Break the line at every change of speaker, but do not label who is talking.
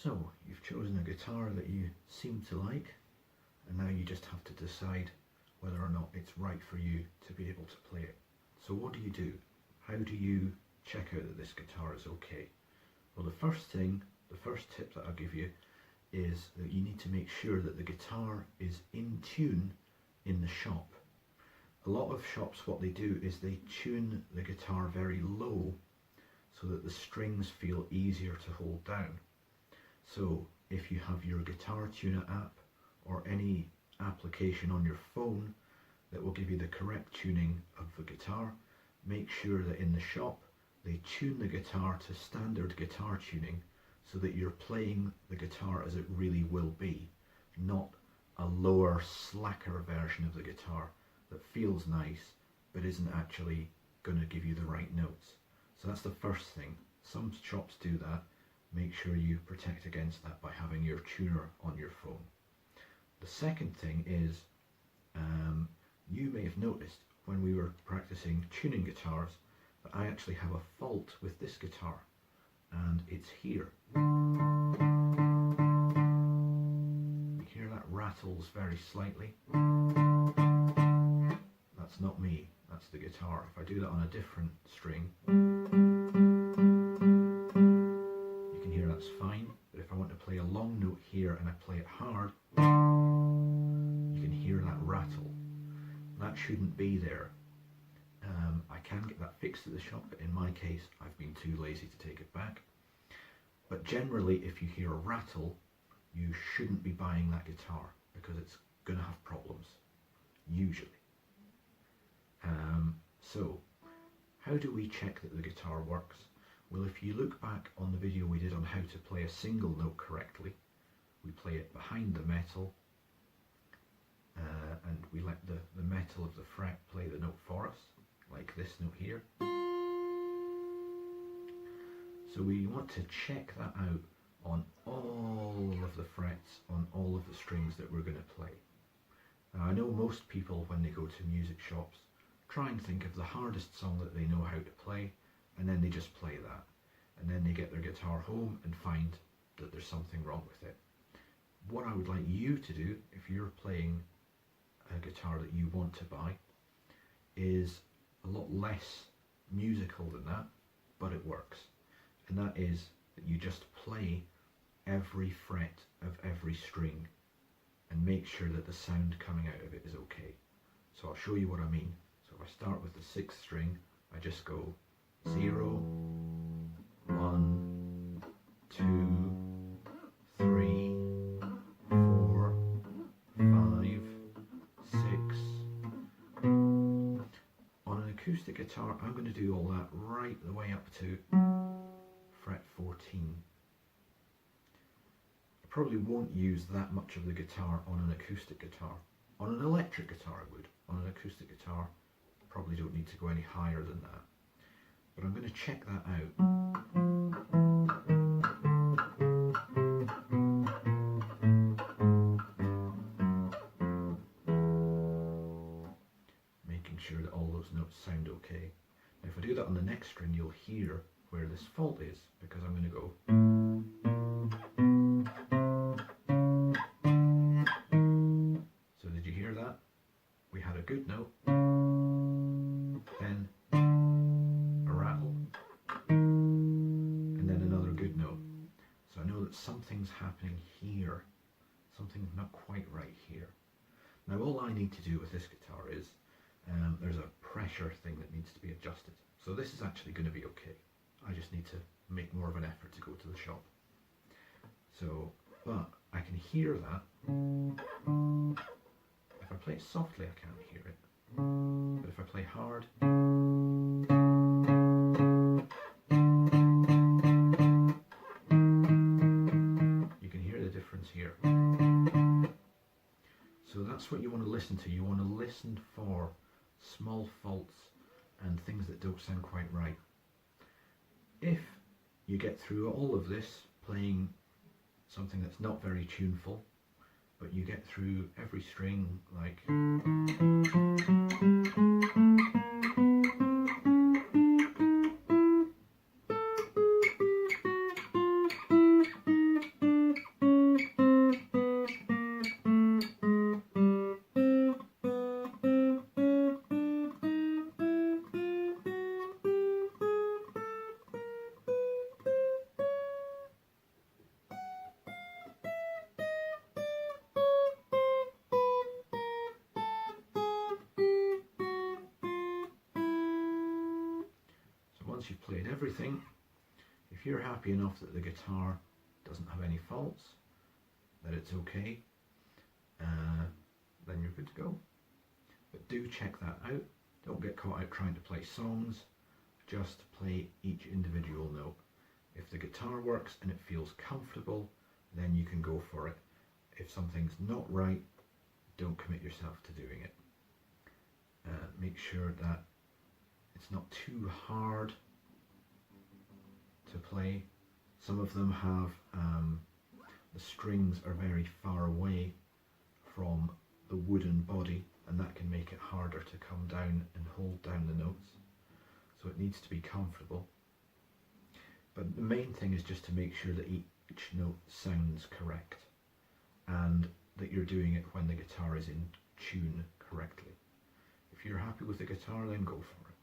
So, you've chosen a guitar that you seem to like, and now you just have to decide whether or not it's right for you to be able to play it. So what do you do? How do you check out that this guitar is okay? Well, the first tip that I'll give you is that you need to make sure that the guitar is in tune in the shop. A lot of shops, what they do is they tune the guitar very low so that the strings feel easier to hold down. So if you have your guitar tuner app or any application on your phone that will give you the correct tuning of the guitar, make sure that in the shop they tune the guitar to standard guitar tuning so that you're playing the guitar as it really will be, not a lower, slacker version of the guitar that feels nice but isn't actually going to give you the right notes. So that's the first thing. Some shops do that. Make sure you protect against that by having your tuner on your phone. The second thing is, you may have noticed when we were practicing tuning guitars that I actually have a fault with this guitar, and it's here. You hear that rattles very slightly. That's not me, that's the guitar. If I do that on a different string, you can hear that's fine, but if I want to play a long note here and I play it hard, you can hear that rattle. That shouldn't be there. I can get that fixed at the shop, but in my case I've been too lazy to take it back. But generally, if you hear a rattle, you shouldn't be buying that guitar because it's going to have problems, usually. So, how do we check that the guitar works? Well, if you look back on the video we did on how to play a single note correctly, we play it behind the metal, and we let the metal of the fret play the note for us, like this note here. So we want to check that out on all of the frets, on all of the strings that we're going to play. Now, I know most people, when they go to music shops, try and think of the hardest song that they know how to play, and then they just play that. And then they get their guitar home and find that there's something wrong with it. What I would like you to do, if you're playing a guitar that you want to buy, is a lot less musical than that, but it works. And that is that you just play every fret of every string and make sure that the sound coming out of it is okay. So I'll show you what I mean. So if I start with the 6th string, I just go 0, 1, 2, 3, 4, 5, 6. On an acoustic guitar, I'm going to do all that right the way up to fret 14. I probably won't use that much of the guitar on an acoustic guitar. On an electric guitar I would. On an acoustic guitar, I probably don't need to go any higher than that. But I'm going to check that out. Making sure that all those notes sound okay. Now if I do that on the next string, you'll hear where this fault is, because I'm going to go. So did you hear that? We had a good note, then a rattle, and then another good note. So I know that something's happening here, something's not quite right here. Now all I need to do with this guitar is, there's a pressure thing that needs to be adjusted. So this is actually going to be okay. I just need to make more of an effort to go to the shop. So, but I can hear that. If I play it softly, I can't hear it. But if I play hard, you can hear the difference here. So that's what you want to listen to. You want to listen for small faults and things that don't sound quite right. If you get through all of this playing something that's not very tuneful, but you get through every string, like played everything. If you're happy enough that the guitar doesn't have any faults, that it's okay, then you're good to go. But do check that out. Don't get caught out trying to play songs. Just play each individual note. If the guitar works and it feels comfortable, then you can go for it. If something's not right, don't commit yourself to doing it. Make sure that it's not too hard to play. Some of them have, the strings are very far away from the wooden body, and that can make it harder to come down and hold down the notes. So it needs to be comfortable. But the main thing is just to make sure that each note sounds correct and that you're doing it when the guitar is in tune correctly. If you're happy with the guitar, then go for it.